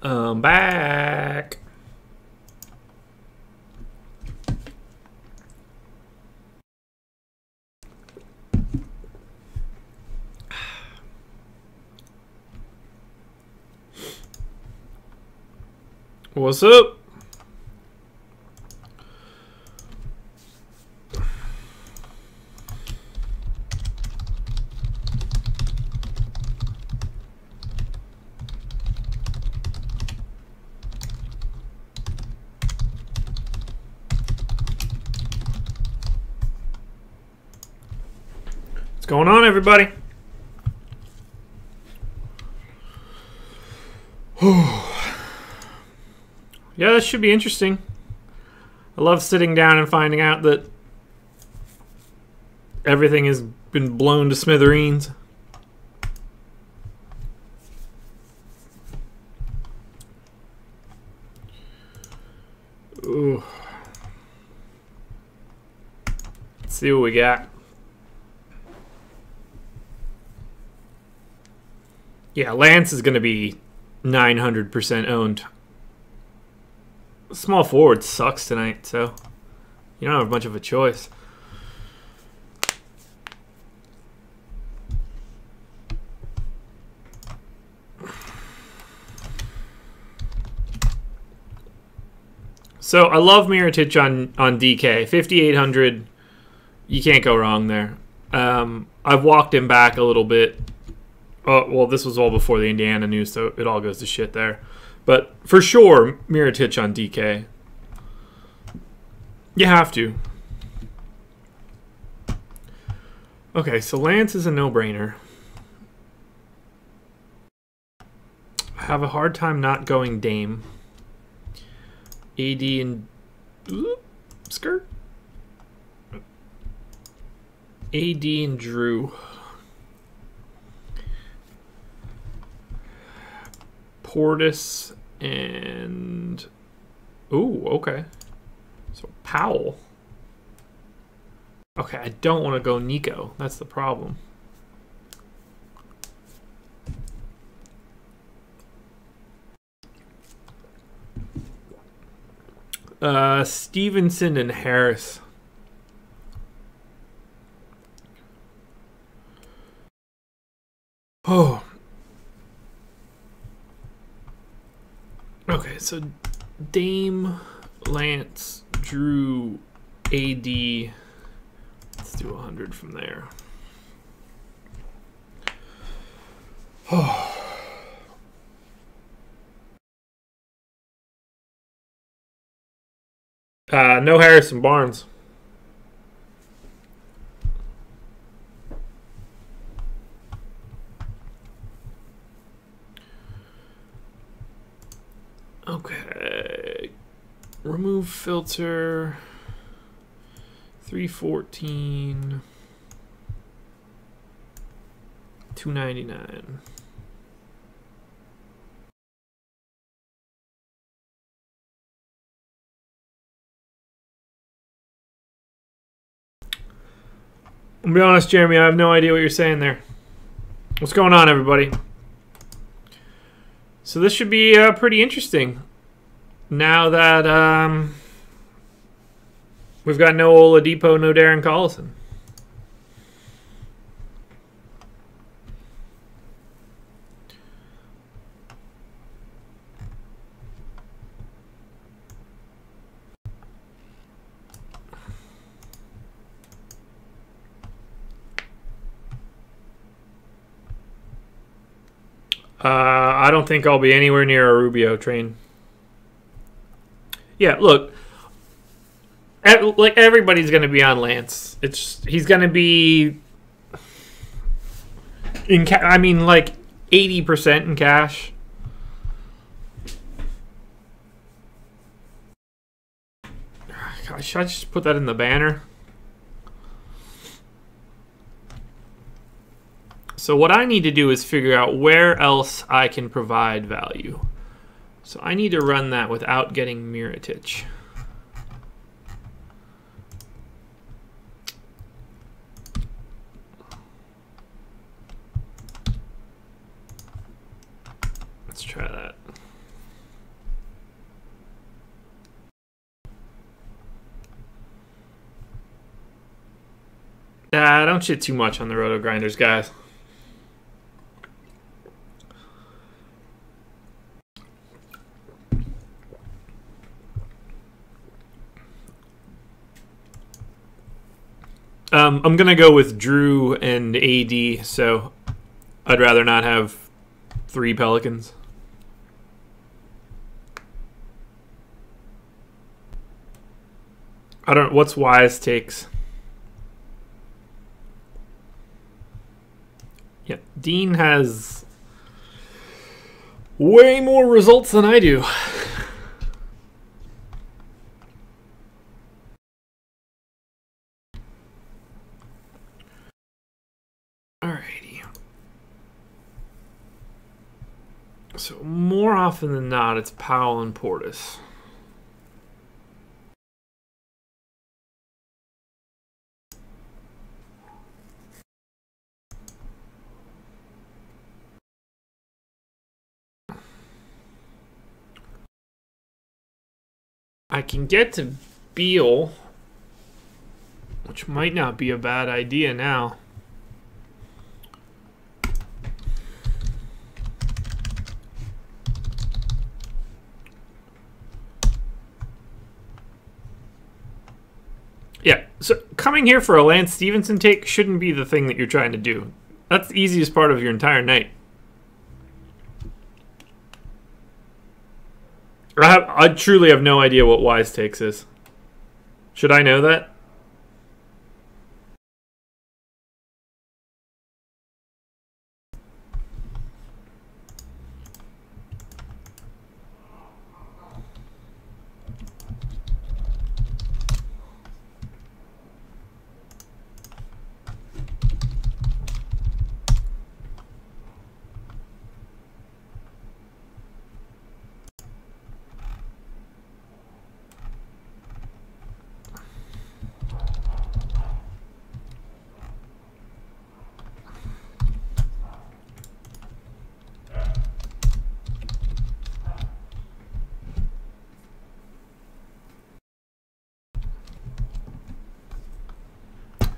I'm back. What's up? What's going on, everybody? Yeah, this should be interesting. I love sitting down and finding out that everything has been blown to smithereens. Ooh. Let's see what we got. Yeah, Lance is going to be 900% owned. Small forward sucks tonight, so you don't have much of a choice. So I love Mirotic on DK. 5,800. You can't go wrong there. I've walked him back a little bit. Oh, well, this was all before the Indiana news, so it all goes to shit there. But for sure, Mirotic on DK. You have to. Okay, so Lance is a no-brainer. I have a hard time not going Dame. AD and... skirt? AD and Drew. Portis and... Ooh, okay. So Powell. Okay, I don't want to go Nico. That's the problem. Stevenson and Harris. Oh. Okay, so Dame, Lance, Drew, AD. Let's do 100 from there. Oh. No Harrison Barnes. Okay. Remove filter. 314. 299. I'll be honest, Jeremy, I have no idea what you're saying there. What's going on, everybody? So this should be pretty interesting. Now that we've got no Oladipo, no Darren Collison. I don't think I'll be anywhere near a Rubio train. Yeah, look, like everybody's going to be on Lance. He's going to be in I mean, like 80% in cash. God, should I just put that in the banner? So what I need to do is figure out where else I can provide value. So I need to run that without getting Mirotic. Let's try that. Don't shit too much on the Roto Grinders, guys. I'm going to go with Drew and AD, so I'd rather not have 3 Pelicans. I don't. What's Wise takes? Yeah, Dean has way more results than I do. Alrighty. So more often than not, it's Powell and Portis. I can get to Beal, which might not be a bad idea now. Yeah, so coming here for a Lance Stevenson take shouldn't be the thing that you're trying to do. That's the easiest part of your entire night. I truly have no idea what Wise takes is. Should I know that?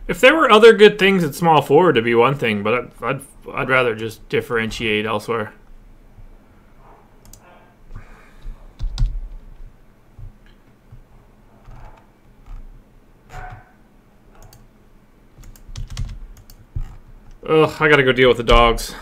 If there were other good things at small forward, to be one thing, but I'd rather just differentiate elsewhere. Ugh, I gotta go deal with the dogs.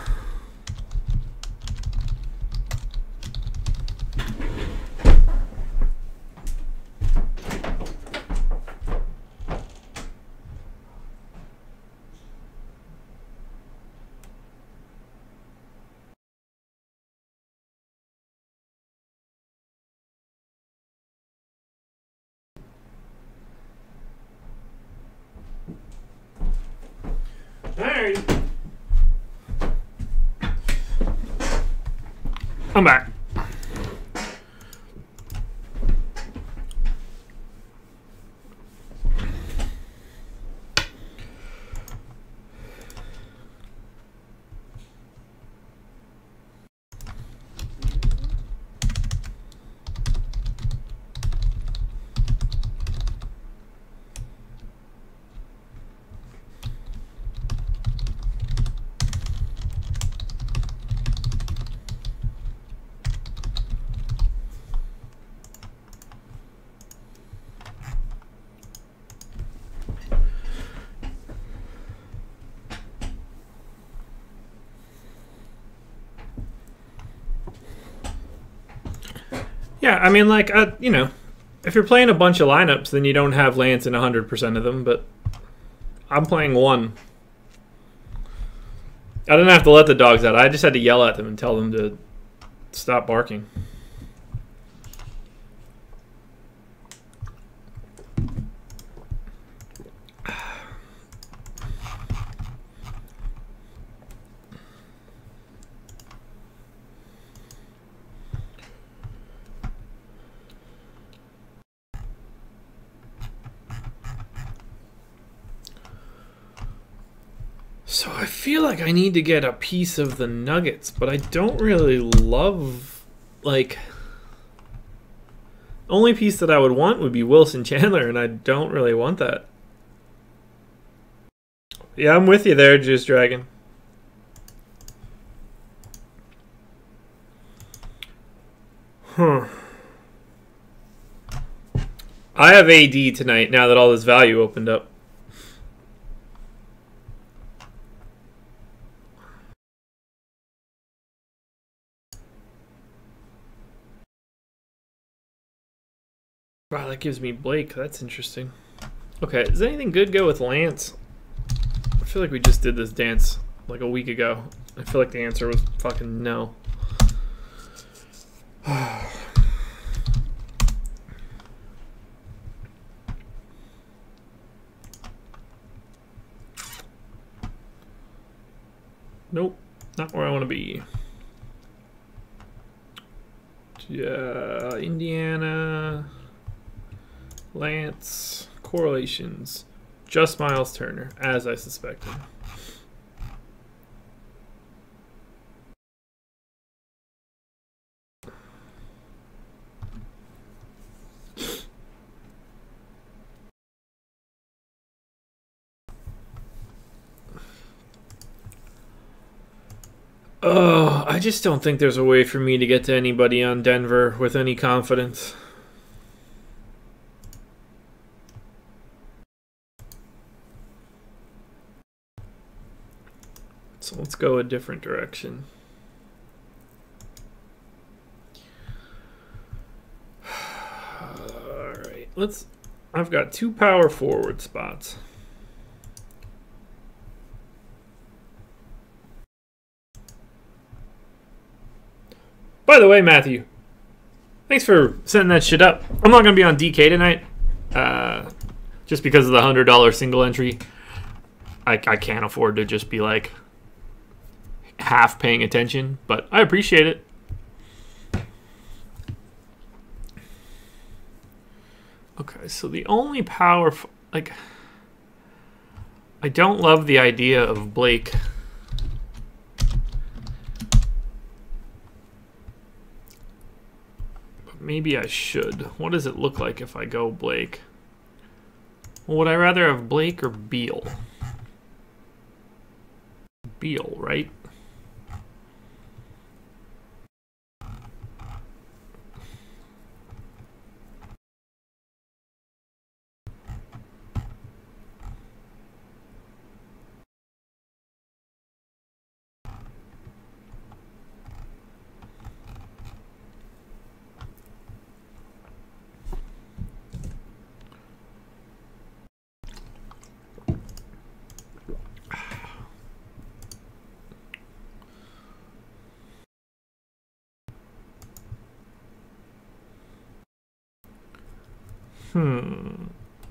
Alright. I'm back. Yeah, I mean, like, you know, if you're playing a bunch of lineups, then you don't have Lance in 100% of them, but I'm playing one. I didn't have to let the dogs out. I just had to yell at them and tell them to stop barking. So I feel like I need to get a piece of the Nuggets, but I don't really love, like, only piece that I would want would be Wilson Chandler, and I don't really want that. Yeah, I'm with you there, Juice Dragon. Huh. I have AD tonight now that all this value opened up. Wow, that gives me Blake. That's interesting. Okay, does anything good go with Lance? I feel like we just did this dance like a week ago. I feel like the answer was fucking no. Nope, not where I want to be. Indiana, Lance, correlations. Just Miles Turner, as I suspected. Oh, I just don't think there's a way for me to get to anybody on Denver with any confidence. So let's go a different direction. All right, I've got 2 power forward spots. By the way, Matthew, thanks for sending that shit up. I'm not going to be on DK tonight. Just because of the $100 single entry. I can't afford to just be like half paying attention, but I appreciate it. Okay, so the only power, like, I don't love the idea of Blake. But maybe I should. What does it look like if I go Blake? Well, would I rather have Blake or Beal? Beal, right?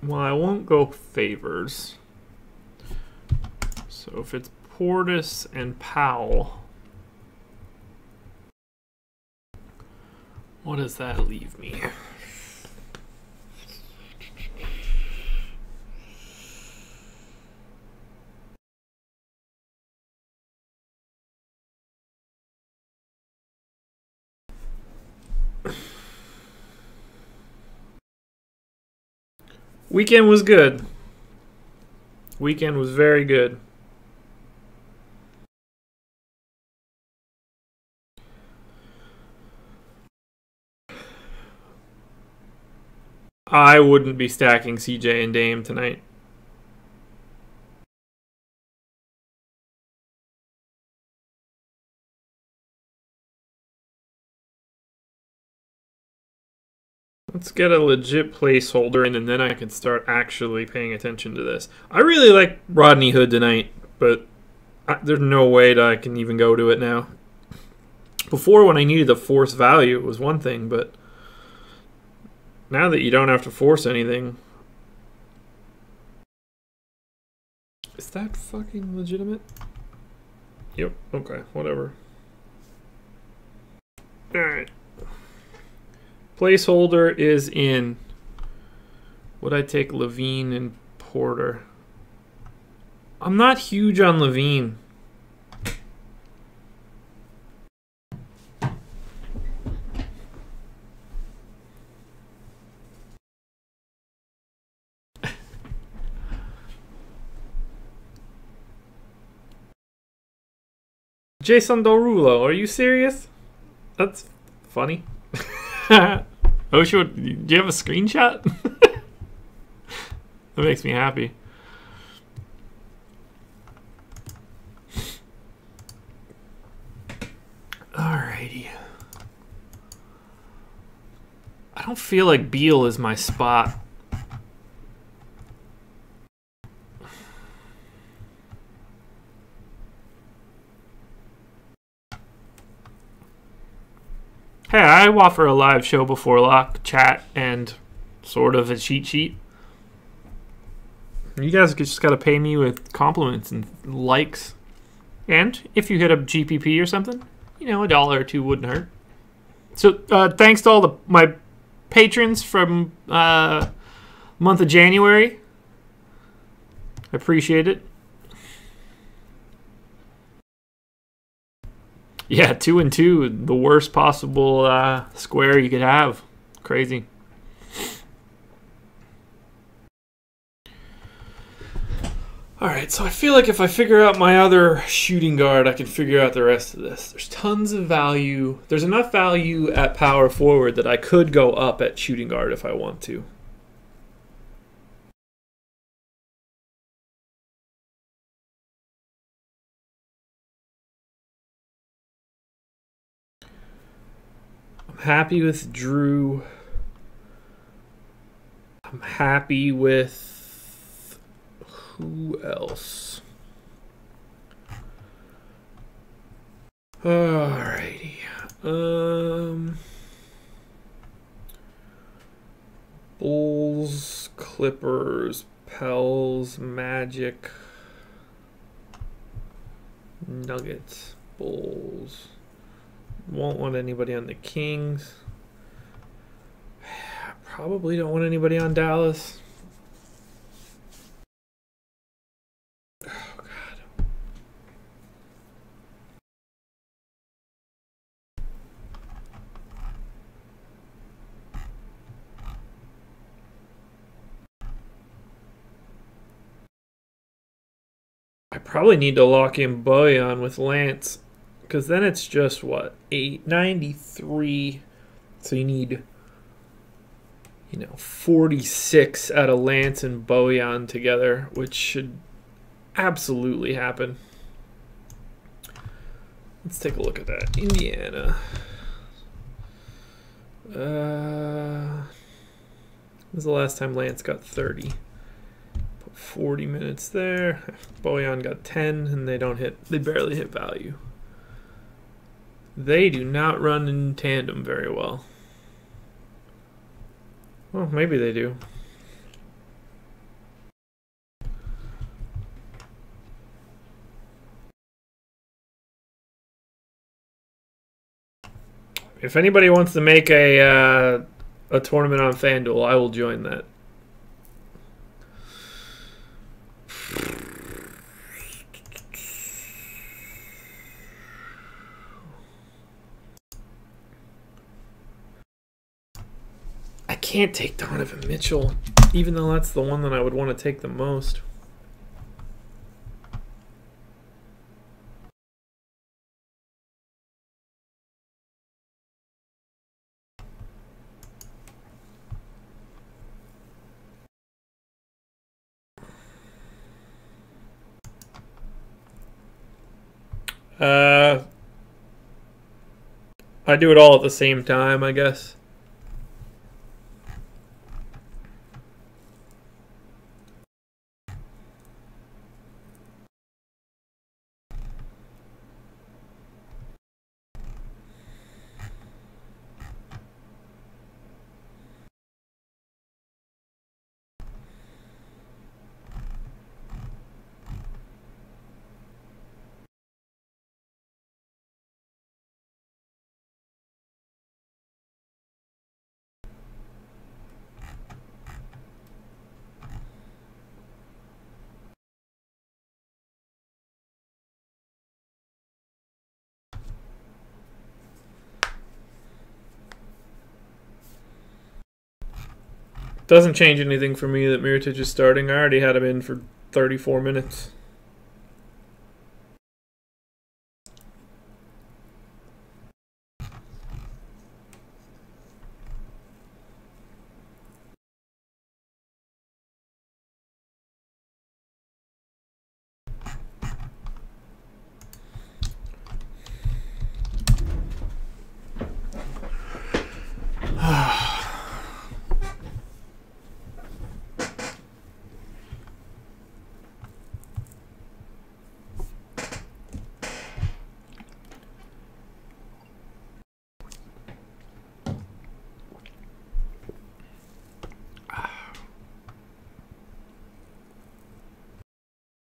Well, I won't go favors. So if it's Portis and Powell, what does that leave me? Weekend was good. Weekend was very good. I wouldn't be stacking CJ and Dame tonight. Let's get a legit placeholder in, and then I can start actually paying attention to this. I really like Rodney Hood tonight, but there's no way that I can even go to it now. Before, when I needed to force value, it was one thing, but now that you don't have to force anything... Is that fucking legitimate? Yep, okay, whatever. Alright. Placeholder is in. Would I take Levine and Porter? I'm not huge on Levine. Jason Derulo, are you serious? That's funny. Osho, do you have a screenshot? That makes me happy. Alrighty. I don't feel like Beal is my spot. Hey, I offer a live show before lock, chat, and sort of a cheat sheet. You guys just got to pay me with compliments and likes. And if you hit a GPP or something, you know, $1 or $2 wouldn't hurt. So thanks to all my patrons from month of January. I appreciate it. Yeah, 2 and 2, the worst possible square you could have. Crazy. All right, so I feel like if I figure out my other shooting guard, I can figure out the rest of this. There's tons of value. There's enough value at power forward that I could go up at shooting guard if I want to. I'm happy with Drew. I'm happy with... who else? Alrighty. Bulls, Clippers, Pels, Magic, Nuggets, Bulls. Won't want anybody on the Kings. Probably don't want anybody on Dallas. I probably need to lock in Bojan with Lance, because then it's just what, 893. So you need, 46 out of Lance and Bojan together, which should absolutely happen. Let's take a look at that. Indiana. When was the last time Lance got 30? 40 minutes there. Bojan got 10, and they barely hit value. They do not run in tandem very well. Well, maybe they do. If anybody wants to make a tournament on FanDuel, I will join that. I can't take Donovan Mitchell, even though that's the one that I would want to take the most. I do it all at the same time, I guess. Doesn't change anything for me that Mirotic is starting. I already had him in for 34 minutes.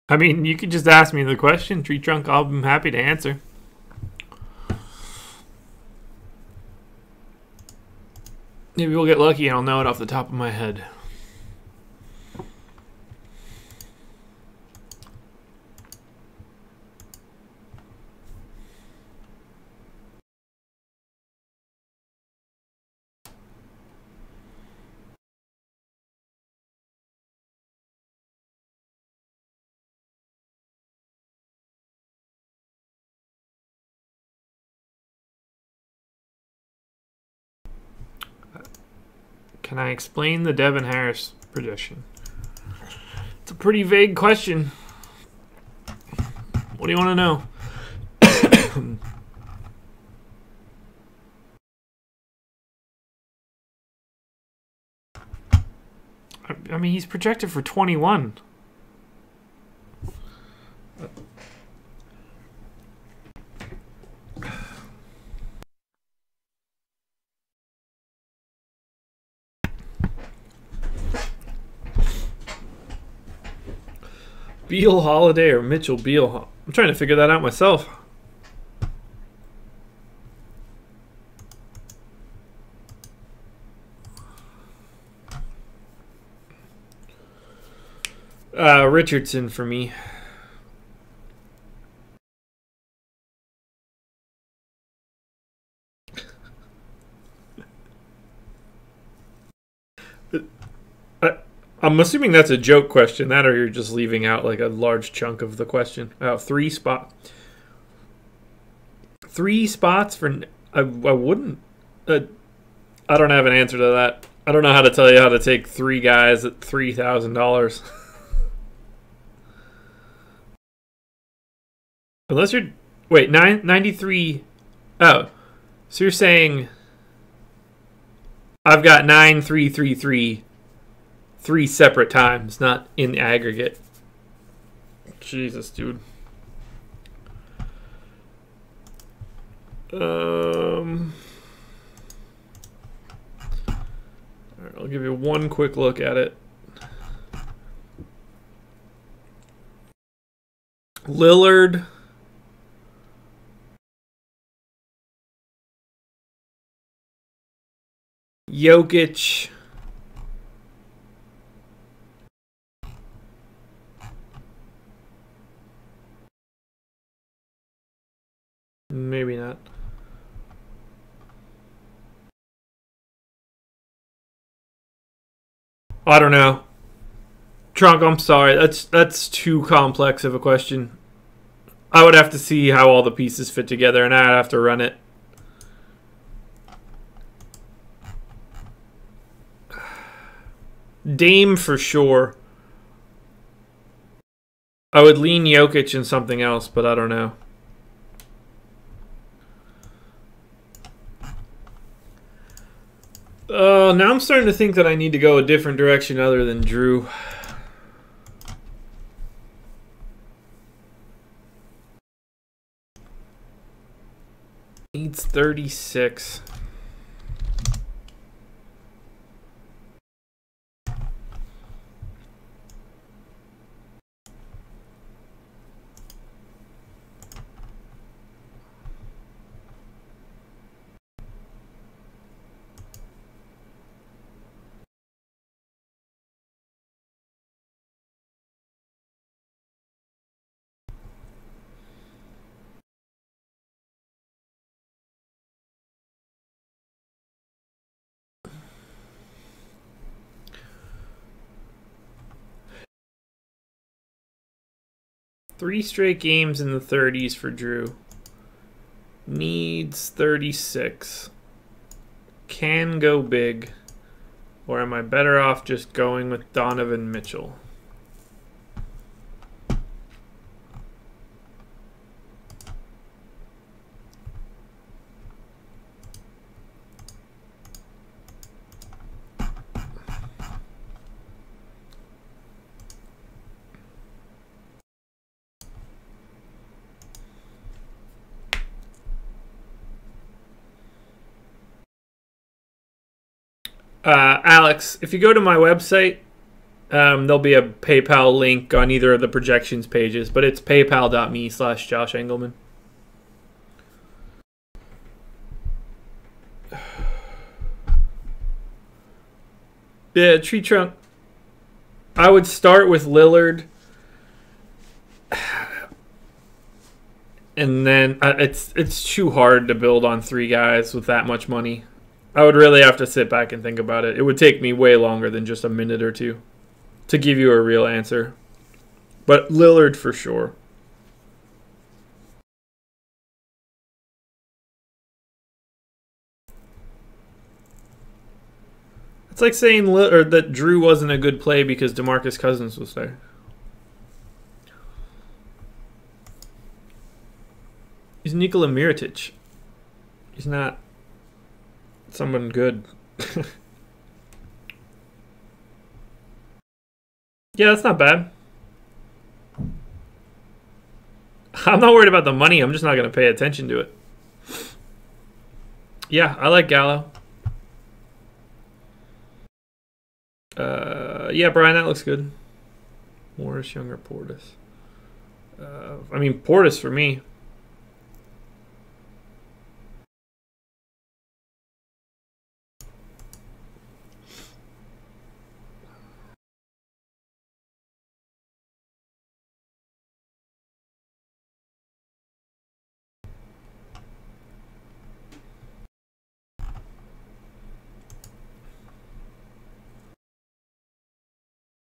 I mean, you could just ask me the question, Tree Trunk. I'm happy to answer. Maybe we'll get lucky and I'll know it off the top of my head. Can I explain the Devin Harris prediction? It's a pretty vague question. What do you want to know? I mean, he's projected for 21. Beal Holiday or Mitchell Beal? I'm trying to figure that out myself. Richardson for me. I'm assuming that's a joke question, that or you're just leaving out like a large chunk of the question. Three spots for... I wouldn't... I don't have an answer to that. I don't know how to tell you how to take three guys at $3,000. Unless you're... Wait, 93... Oh. So you're saying... I've got 9-3-3-3 three separate times, not in aggregate. Jesus, dude. All right, I'll give you one quick look at it. Lillard, Jokic, maybe not. I don't know. Trunk, I'm sorry. That's too complex of a question. I would have to see how all the pieces fit together, and I'd have to run it. Dame for sure. I would lean Jokic and something else, but I don't know. Now I'm starting to think that I need to go a different direction other than Drew. Needs 36. Three straight games in the 30s for Drew. Needs 36. Can go big. Or am I better off just going with Donovan Mitchell? Alex, if you go to my website, There'll be a PayPal link on either of the projections pages, but it's paypal.me/Josh Engleman. Yeah, tree trunk. I would start with Lillard. And then it's too hard to build on 3 guys with that much money. I would really have to sit back and think about it. It would take me way longer than just a minute or two to give you a real answer. But Lillard for sure. It's like saying that Drew wasn't a good play because DeMarcus Cousins was there. He's Nikola Mirotic. He's not someone good. Yeah, that's not bad. I'm not worried about the money. I'm just not going to pay attention to it. Yeah, I like Gallo. Yeah, Brian, that looks good. Morris, Younger, Portis. I mean, Portis for me.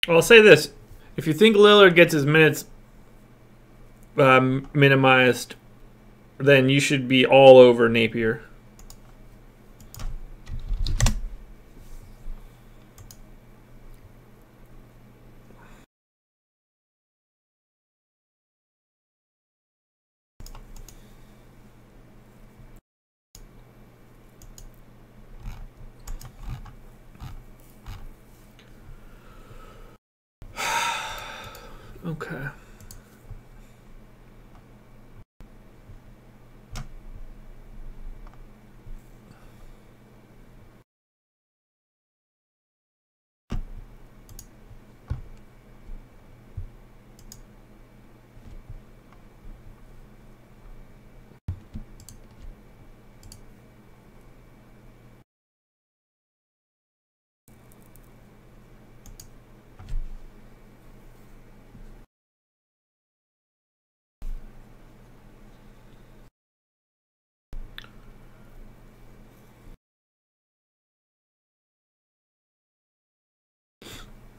Well, I'll say this. If you think Lillard gets his minutes minimized, then you should be all over Napier. Okay.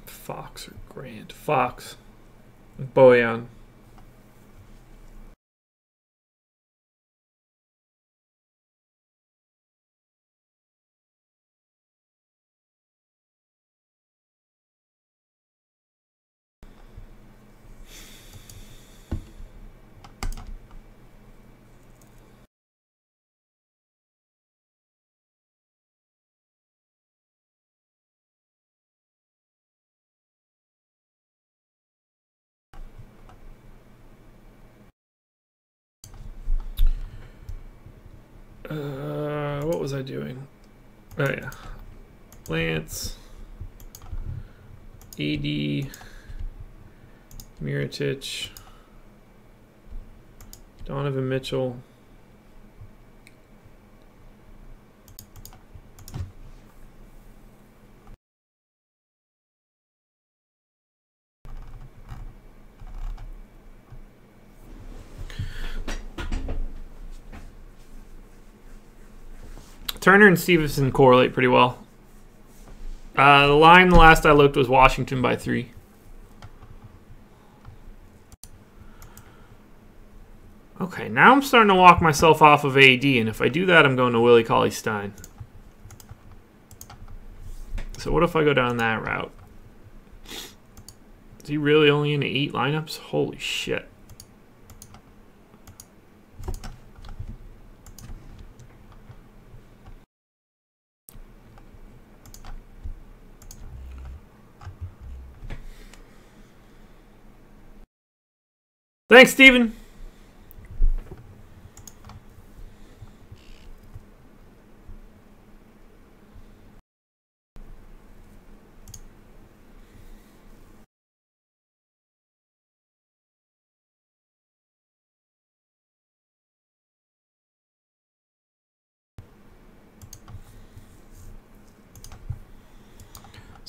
Fox or Grant? Fox. Boyan. What was I doing? Oh yeah, Lance, AD, Mirotic, Donovan Mitchell. Turner and Stevenson correlate pretty well. The line the last I looked was Washington by 3. Okay, now I'm starting to walk myself off of AD, and if I do that, I'm going to Willie Cauley-Stein. So what if I go down that route? Is he really only into 8 lineups? Holy shit. Thanks, Steven.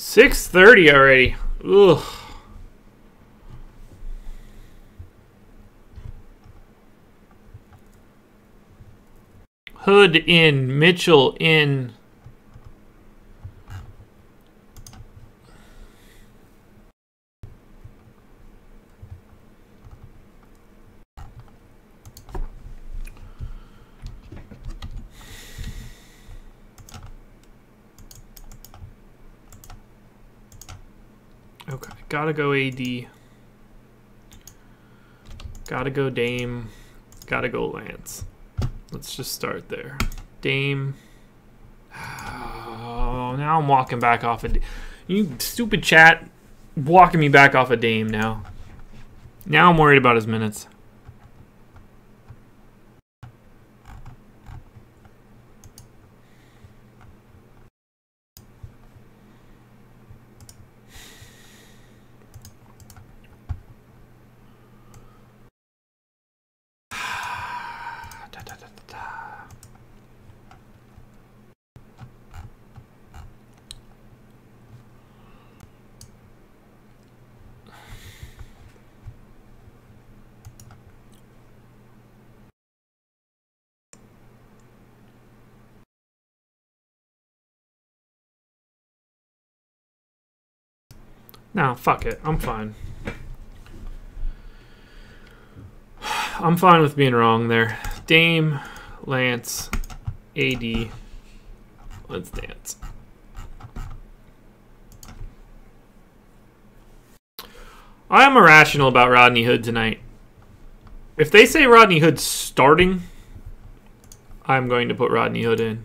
6:30 already. Ugh. Hood in, Mitchell in. Okay, gotta go AD. Gotta go Dame. Gotta go Lance. Let's just start there. Dame. Oh, now I'm walking back off of... You stupid chat walking me back off of Dame now. Now I'm worried about his minutes. No, fuck it. I'm fine. I'm fine with being wrong there. Dame, Lance, AD. Let's dance. I am irrational about Rodney Hood tonight. If they say Rodney Hood's starting, I'm going to put Rodney Hood in.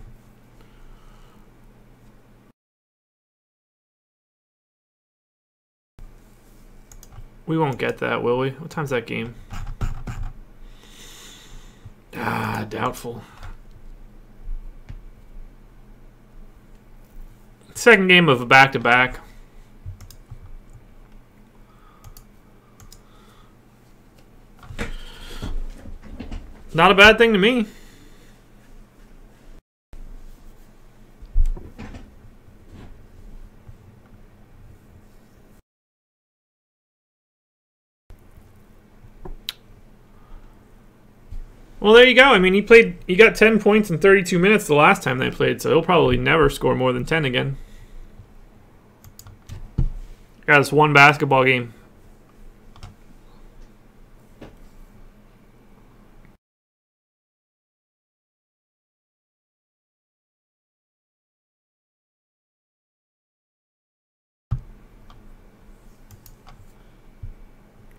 We won't get that, will we? What time's that game? Ah, doubtful. Second game of a back-to-back. Not a bad thing to me. Well, there you go. I mean, he got 10 points in 32 minutes the last time they played, so he'll probably never score more than 10 again. Got us one basketball game.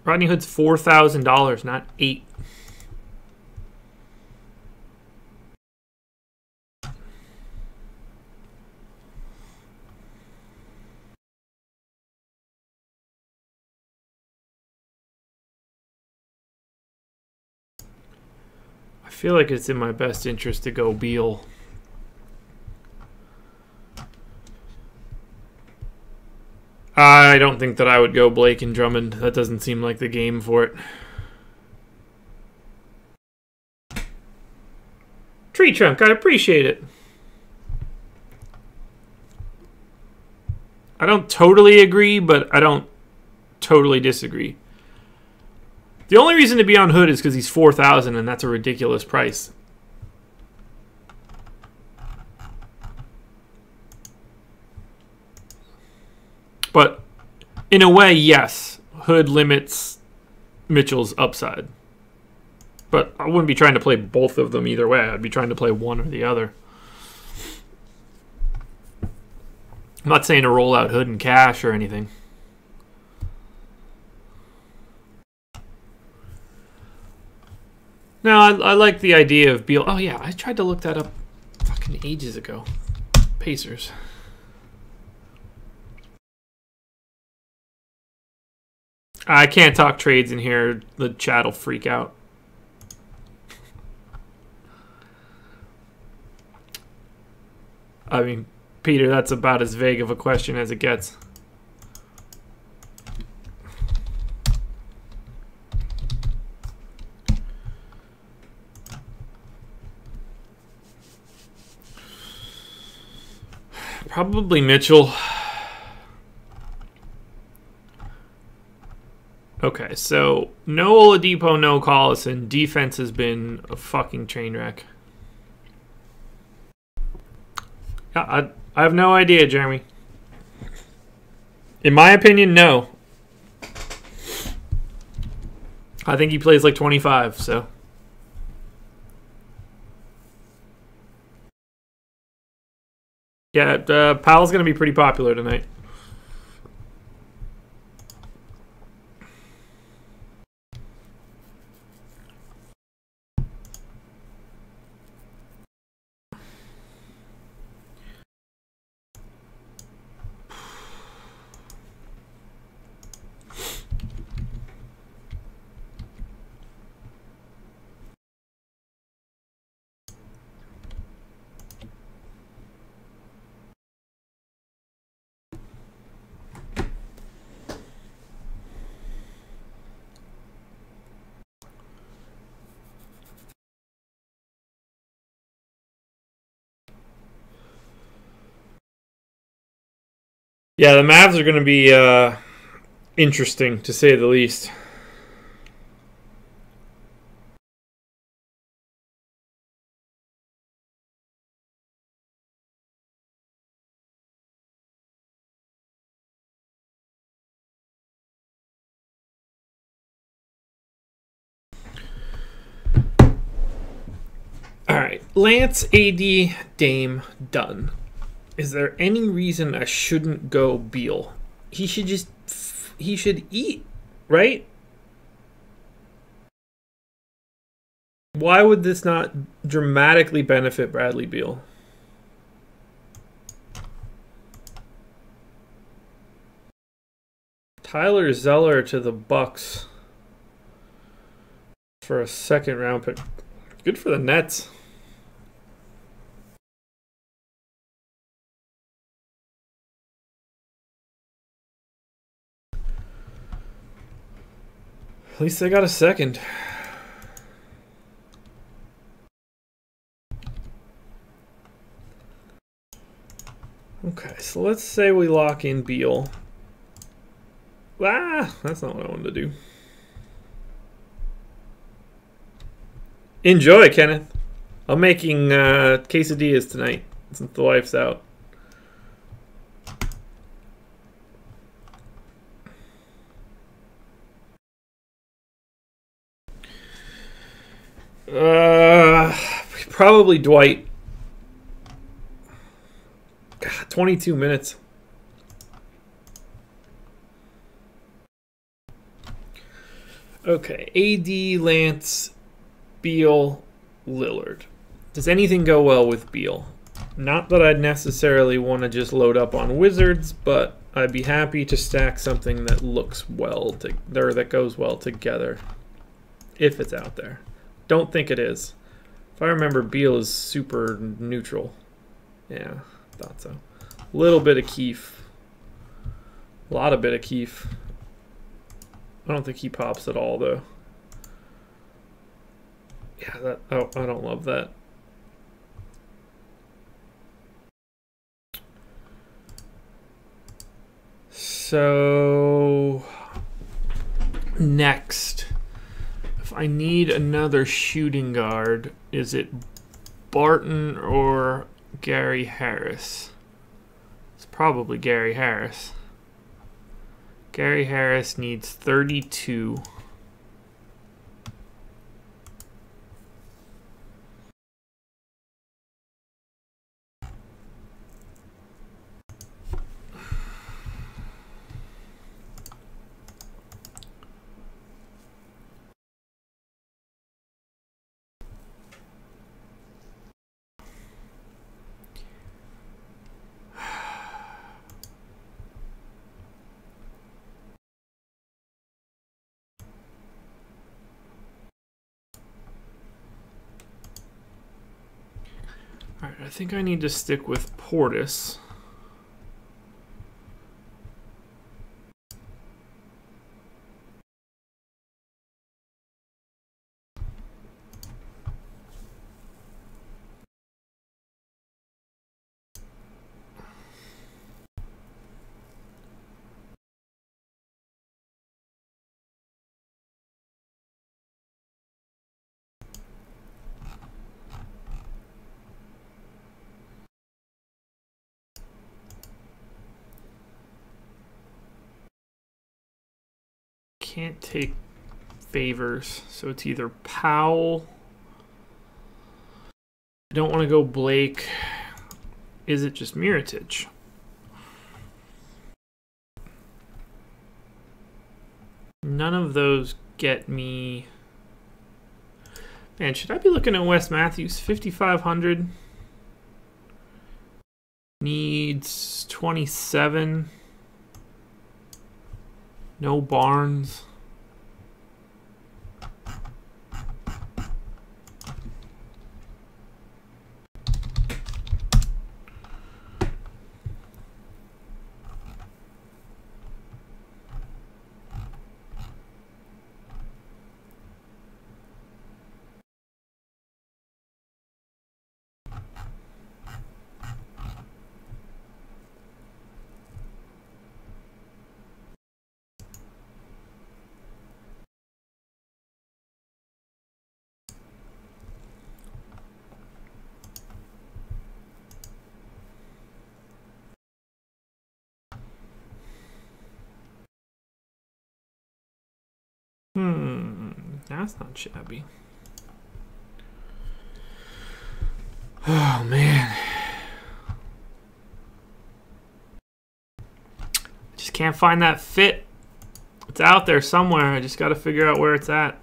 Rodney Hood's $4,000, not $8,000. I feel like it's in my best interest to go Beal. I don't think that I would go Blake and Drummond. That doesn't seem like the game for it. Tree Trunk, I appreciate it. I don't totally agree, but I don't totally disagree. The only reason to be on Hood is because he's $4,000, and that's a ridiculous price. But in a way, yes, Hood limits Mitchell's upside. But I wouldn't be trying to play both of them either way. I'd be trying to play one or the other. I'm not saying to roll out Hood and cash or anything. No, I like the idea of Beal. Oh, yeah, I tried to look that up fucking ages ago. Pacers. I can't talk trades in here. The chat will freak out. I mean, Peter, that's about as vague of a question as it gets. Probably Mitchell. Okay, so no Oladipo, no Collison. Defense has been a fucking train wreck. Yeah, I have no idea, Jeremy. In my opinion, no. I think he plays like 25, so. Yeah, Powell's going to be pretty popular tonight. Yeah, the Mavs are going to be interesting, to say the least. All right, Lance, AD, Dame, done. Is there any reason I shouldn't go Beal? He should eat, right? Why would this not dramatically benefit Bradley Beal? Tyler Zeller to the Bucks for a second round pick. Good for the Nets. At least they got a second. Okay, so let's say we lock in Beal. Ah, that's not what I wanted to do. Enjoy, Kenneth. I'm making quesadillas tonight since the wife's out. Probably Dwight. God, 22 minutes. Okay, AD, Lance, Beal, Lillard. Does anything go well with Beal? Not that I'd necessarily want to just load up on Wizards, but I'd be happy to stack something that looks well or that goes well together, if it's out there. Don't think it is. If I remember, Beal is super neutral. Yeah, thought so. Little bit of Keefe. A lot of bit of Keefe. I don't think he pops at all, though. Yeah, I don't love that. So next, if I need another shooting guard, is it Barton or Gary Harris? It's probably Gary Harris. Gary Harris needs 32. All right, I think I need to stick with Portis. can't take favors, so it's either Powell. I don't want to go Blake. Is it just Mirotić? None of those get me. Man, should I be looking at Wes Matthews? 5,500. Needs 27. No Barnes. That's not shabby. Oh, man. Just can't find that fit. It's out there somewhere. I just got to figure out where it's at.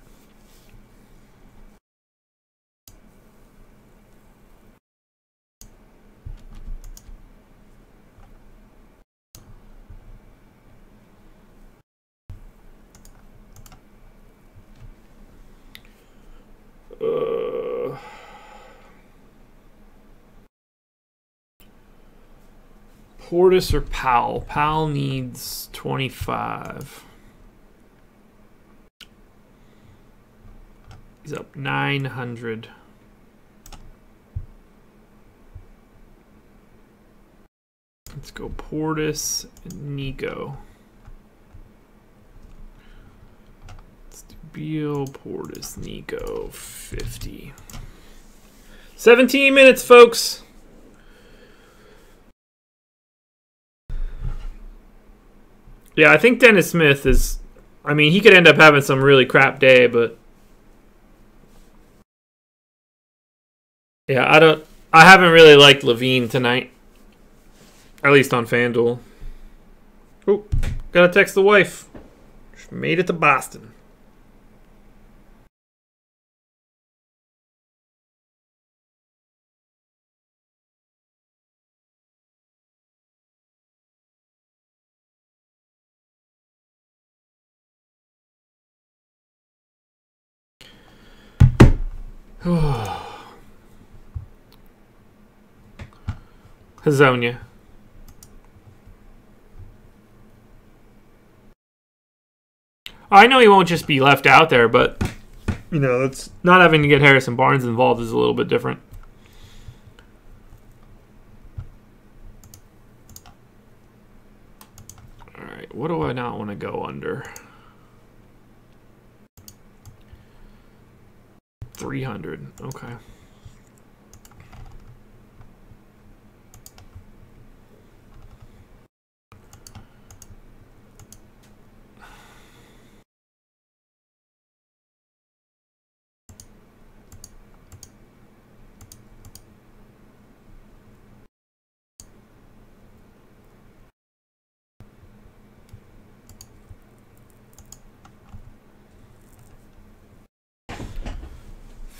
Portis or Powell? Powell needs 25. He's up 900. Let's go Portis and Nico. Let's do Beal, Portis, Nico, 50. 17 minutes, folks. Yeah, I think Dennis Smith is, I mean, he could end up having some really crap day, but yeah, I haven't really liked Levine tonight, at least on FanDuel. Oh, gotta text the wife. She made it to Boston. Hazonia. I know he won't just be left out there, but you know, that's not having to get Harrison Barnes involved is a little bit different. All right, what do I not want to go under? 300. Okay.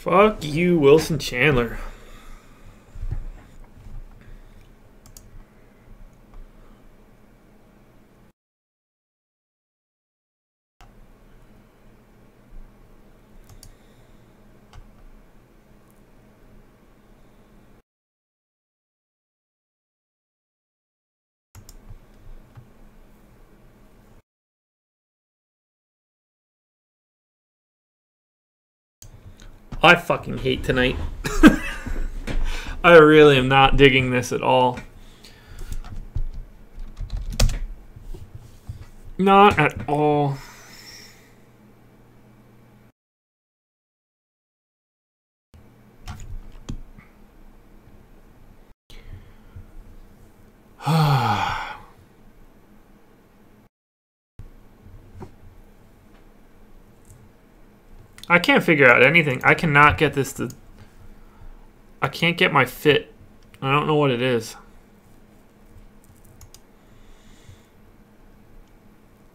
Fuck you, Wilson Chandler. I fucking hate tonight. I really am not digging this at all. Not at all. I can't figure out anything. I cannot get this to... I can't get my fit. I don't know what it is.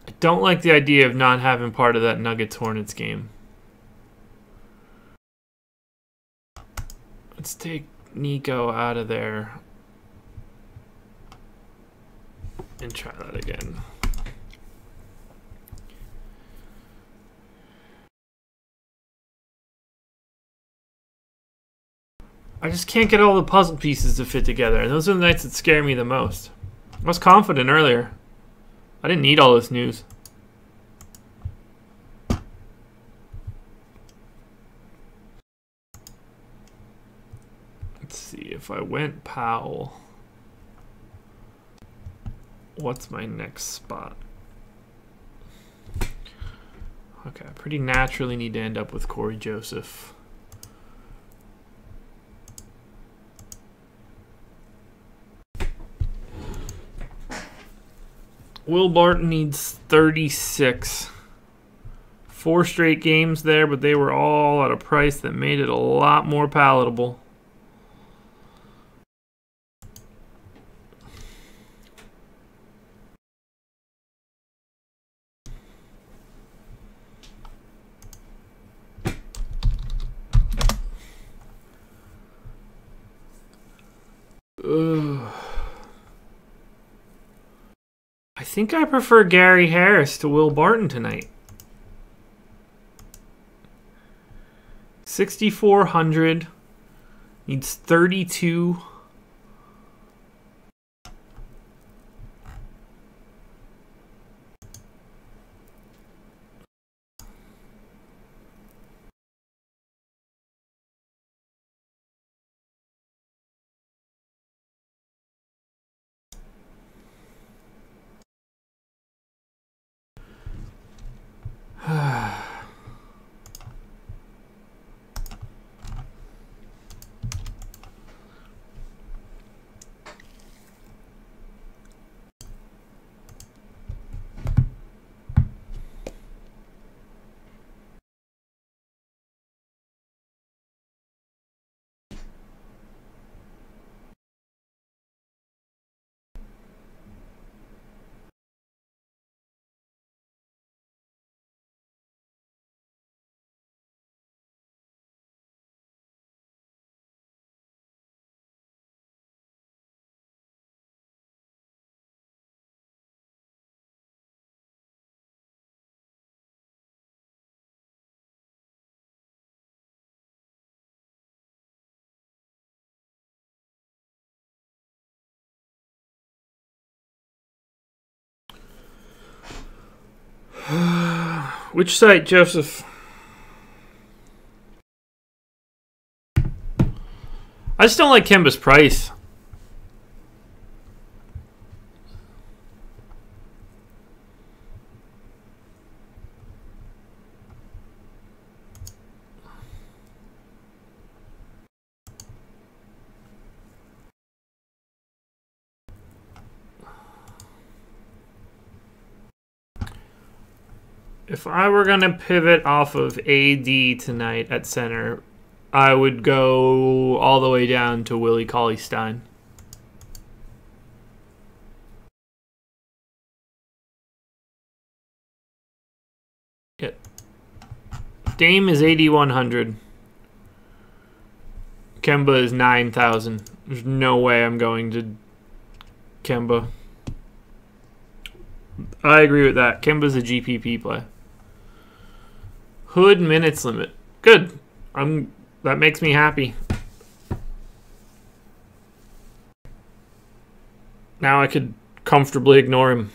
I don't like the idea of not having part of that Nuggets-Hornets game. Let's take Nico out of there and try that again. I just can't get all the puzzle pieces to fit together, and those are the nights that scare me the most. I was confident earlier. I didn't need all this news. Let's see, if I went Powell, what's my next spot? Okay, I pretty naturally need to end up with Corey Joseph. Will Barton needs 36. 4 straight games there, but they were all at a price that made it a lot more palatable. Ugh. I think I prefer Gary Harris to Will Barton tonight. 6,400. Needs 32. Which site, Joseph? I just don't like Kemba's price. If I were going to pivot off of AD tonight at center, I would go all the way down to Willie Cauley-Stein. Yeah. Dame is 8,100. Kemba is 9,000. There's no way I'm going to Kemba. I agree with that. Kemba's a GPP play. Hood minutes limit. Good. That makes me happy. Now I could comfortably ignore him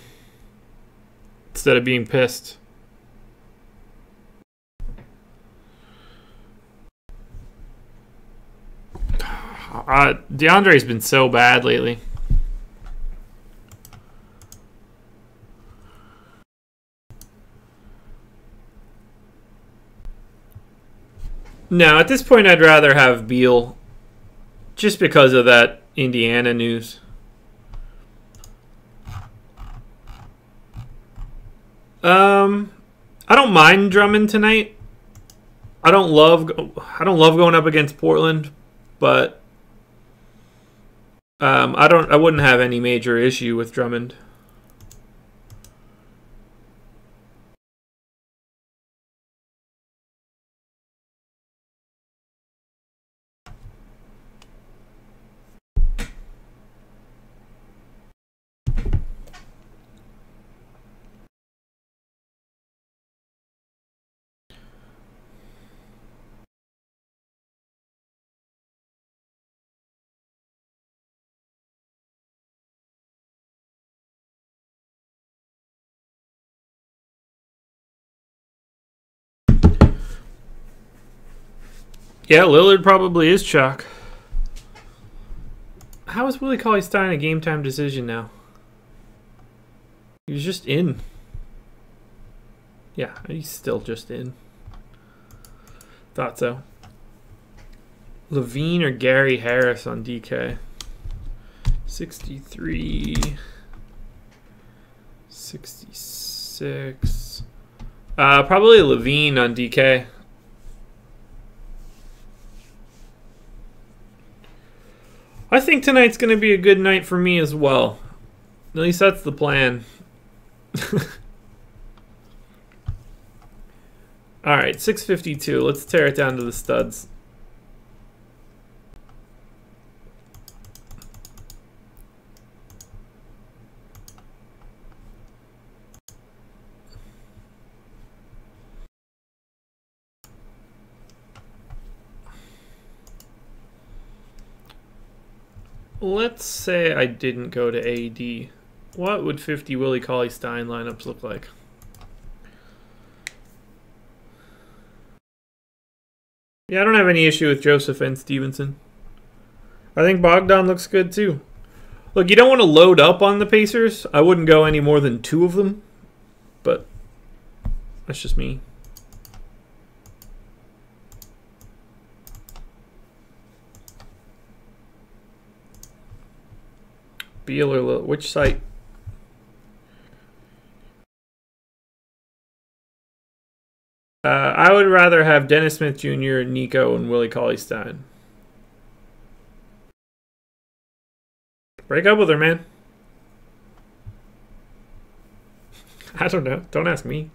instead of being pissed. DeAndre's been so bad lately. No, at this point I'd rather have Beal just because of that Indiana news. I don't mind Drummond tonight. I don't love going up against Portland, but I wouldn't have any major issue with Drummond. Yeah, Lillard probably is chalk. How is Willie Cauley-Stein a game time decision now? He was just in. Yeah, he's still just in. Thought so. Levine or Gary Harris on DK? 63. 66. Probably Levine on DK. I think tonight's going to be a good night for me as well. At least that's the plan. All right, 652. Let's tear it down to the studs. Let's say I didn't go to AD. What would 50 Willie Cauley-Stein lineups look like? Yeah, I don't have any issue with Joseph and Stevenson. I think Bogdan looks good too. Look, you don't want to load up on the Pacers. I wouldn't go any more than 2 of them, but that's just me. Beal or which site? I would rather have Dennis Smith Jr., Nico, and Willie Cauley-Stein. Break up with her, man. I don't know. Don't ask me.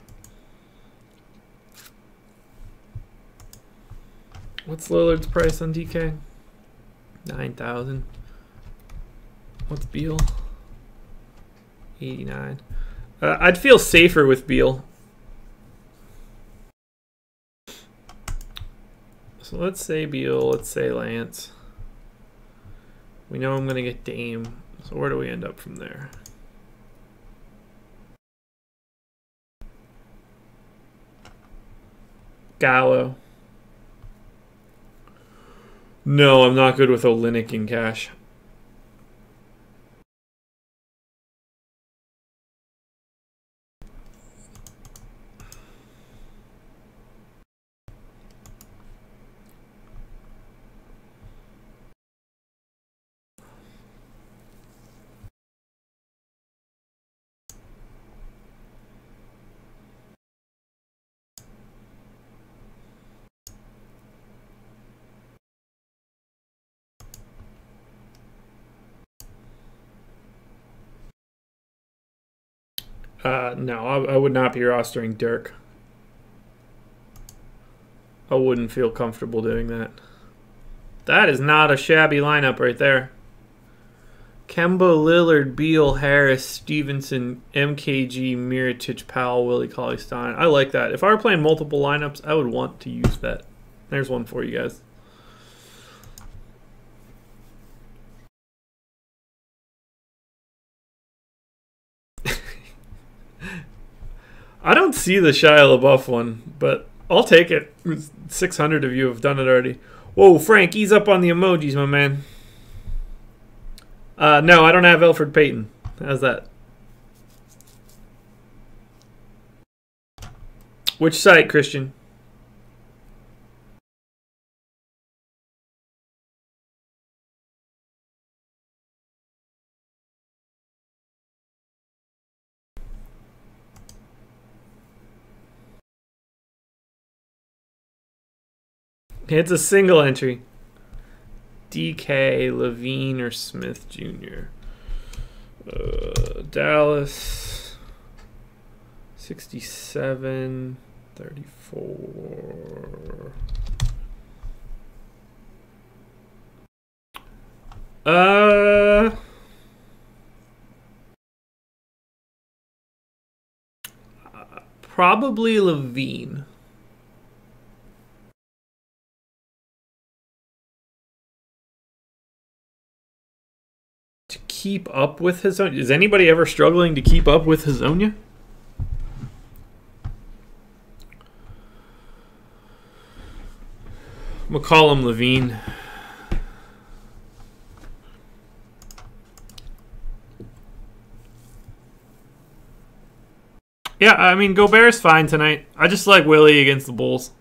What's Lillard's price on DK? 9,000. What's Beal? 89. I'd feel safer with Beal. So let's say Beal, let's say Lance. We know I'm going to get Dame. So where do we end up from there? Gallo. No, I'm not good with Olynyk in cash. No, I would not be rostering Dirk. I wouldn't feel comfortable doing that. That is not a shabby lineup right there. Kemba, Lillard, Beal, Harris, Stevenson, MKG, Mirotic, Powell, Willie Cauley-Stein. I like that. If I were playing multiple lineups, I would want to use that. There's one for you guys. I don't see the Shia LaBeouf one, but I'll take it. 600 of you have done it already. Whoa, Frank, ease up on the emojis, my man. No, I don't have Elfrid Payton. How's that? Which site, Christian? It's a single entry. DK, Levine, or Smith Jr. Dallas. 67, 34. Probably Levine. To keep up with Hazonia? Is anybody ever struggling to keep up with Hazonia? McCollum, Levine. Yeah, I mean, Gobert's fine tonight. I just like Willie against the Bulls.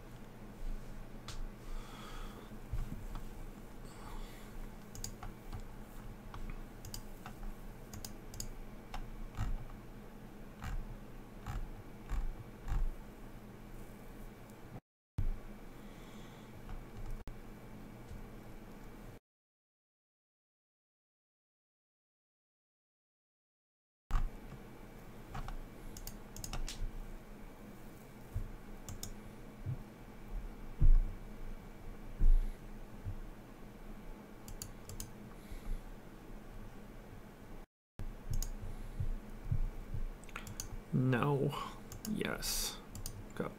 No. Yes. Go.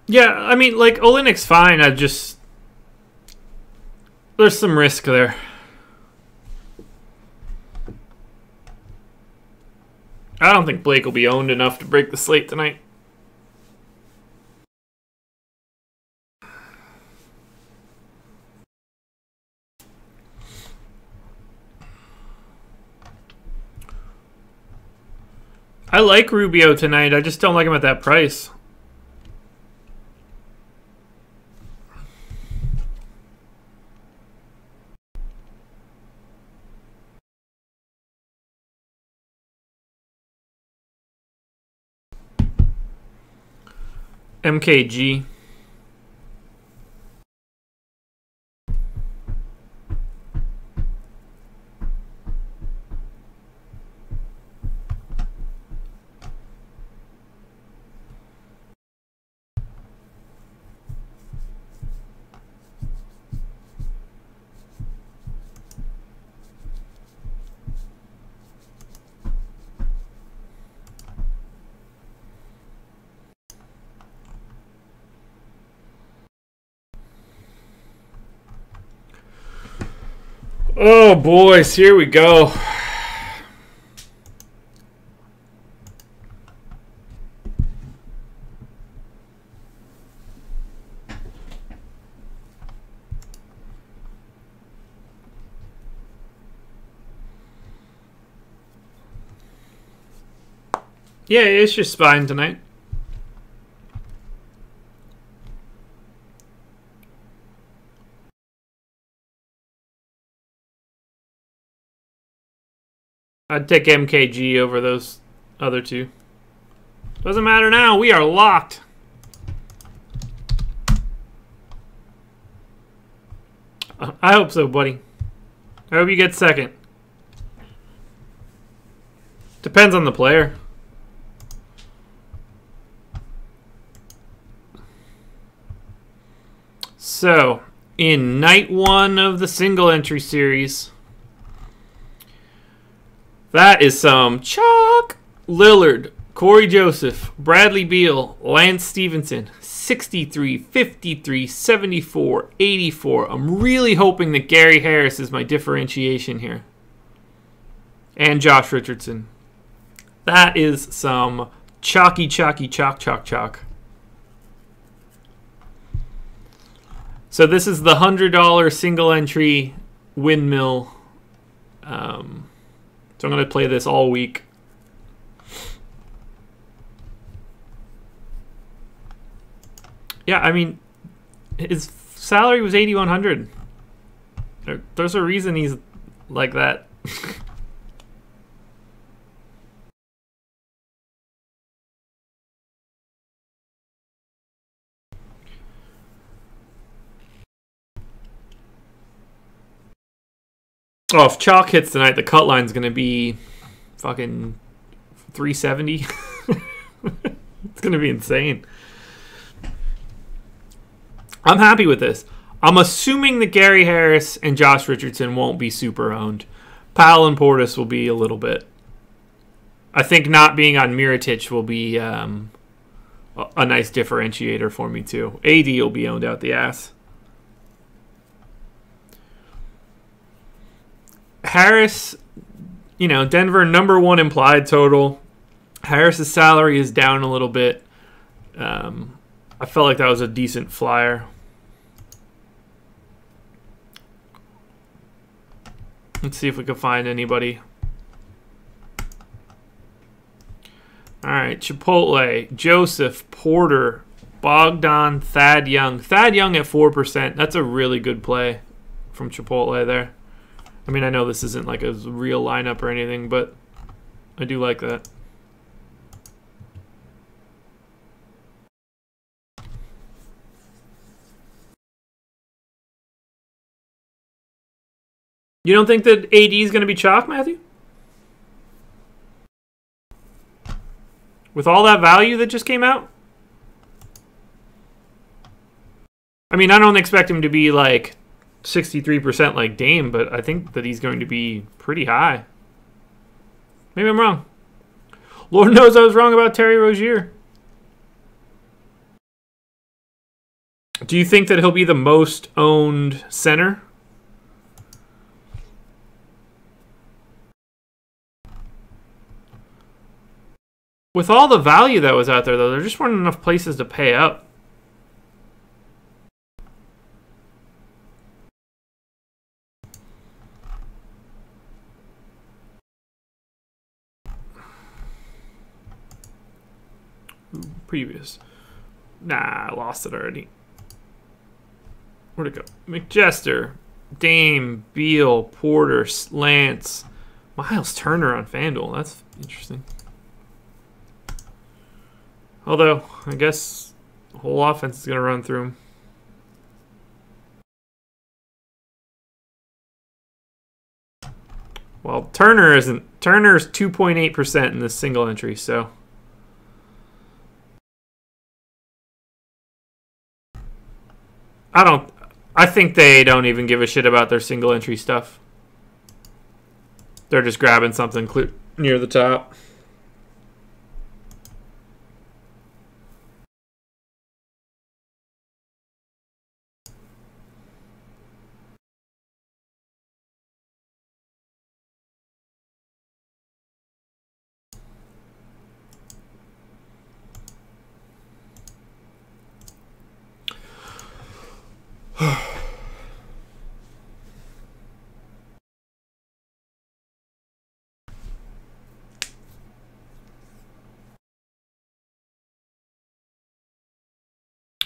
Yeah, I mean, like, Olynyk's fine. There's some risk there. I don't think Blake will be owned enough to break the slate tonight. I like Rubio tonight. I just don't like him at that price. MKG. Oh, boys, here we go. Yeah, it's just fine tonight. I'd take MKG over those other two. Doesn't matter now. We are locked. I hope so, buddy. I hope you get second. Depends on the player. So, in night one of the single entry series, that is some chalk. Lillard, Corey Joseph, Bradley Beal, Lance Stevenson, 63, 53, 74, 84. I'm really hoping that Gary Harris is my differentiation here. And Josh Richardson. That is some chalky, chalk. So this is the $100 single entry windmill. So I'm going to play this all week. Yeah, I mean, his salary was $8,100. There's a reason he's like that. Oh, if chalk hits tonight, the cut line's going to be fucking 370. It's going to be insane. I'm happy with this. I'm assuming that Gary Harris and Josh Richardson won't be super owned. Powell and Portis will be a little bit. I think not being on Mirotic will be a nice differentiator for me too. AD will be owned out the ass. Harris, you know, Denver #1 implied total. Harris's salary is down a little bit. I felt like that was a decent flyer. Let's see if we can find anybody. All right, Chipotle, Joseph, Porter, Bogdan, Thad Young. Thad Young at 4%. That's a really good play from Chipotle there. I mean, I know this isn't like a real lineup or anything, but I do like that. You don't think that AD is going to be chalk, Matthew? With all that value that just came out? I mean, I don't expect him to be like 63% like Dame, but I think that he's going to be pretty high. Maybe I'm wrong. Lord knows I was wrong about Terry Rozier. Do you think that he'll be the most owned center? With all the value that was out there, though, there just weren't enough places to pay up. Previous. Nah, I lost it already. Where'd it go? McJester, Dame, Beal, Porter, Lance, Miles Turner on FanDuel. That's interesting. Although, I guess the whole offense is going to run through him. Well, Turner isn't. Turner's 2.8% in this single entry, so. I think they don't even give a shit about their single entry stuff. They're just grabbing something near the top.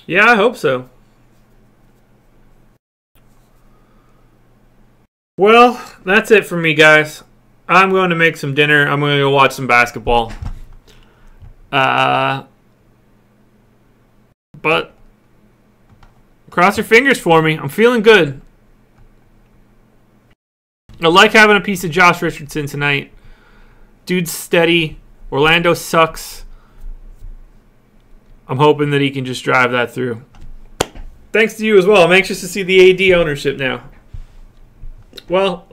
Yeah, I hope so. Well, that's it for me, guys. I'm going to make some dinner. I'm going to go watch some basketball. But cross your fingers for me. I'm feeling good. I like having a piece of Josh Richardson tonight. Dude's steady. Orlando sucks. I'm hoping that he can just drive that through. Thanks to you as well. I'm anxious to see the AD ownership now. Well,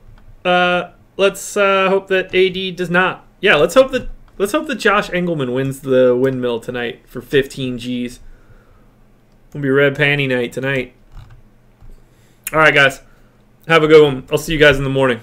let's hope that AD does not. Yeah, let's hope that Josh Engleman wins the windmill tonight for 15 G's. It'll be red panty night tonight. All right, guys. Have a good one. I'll see you guys in the morning.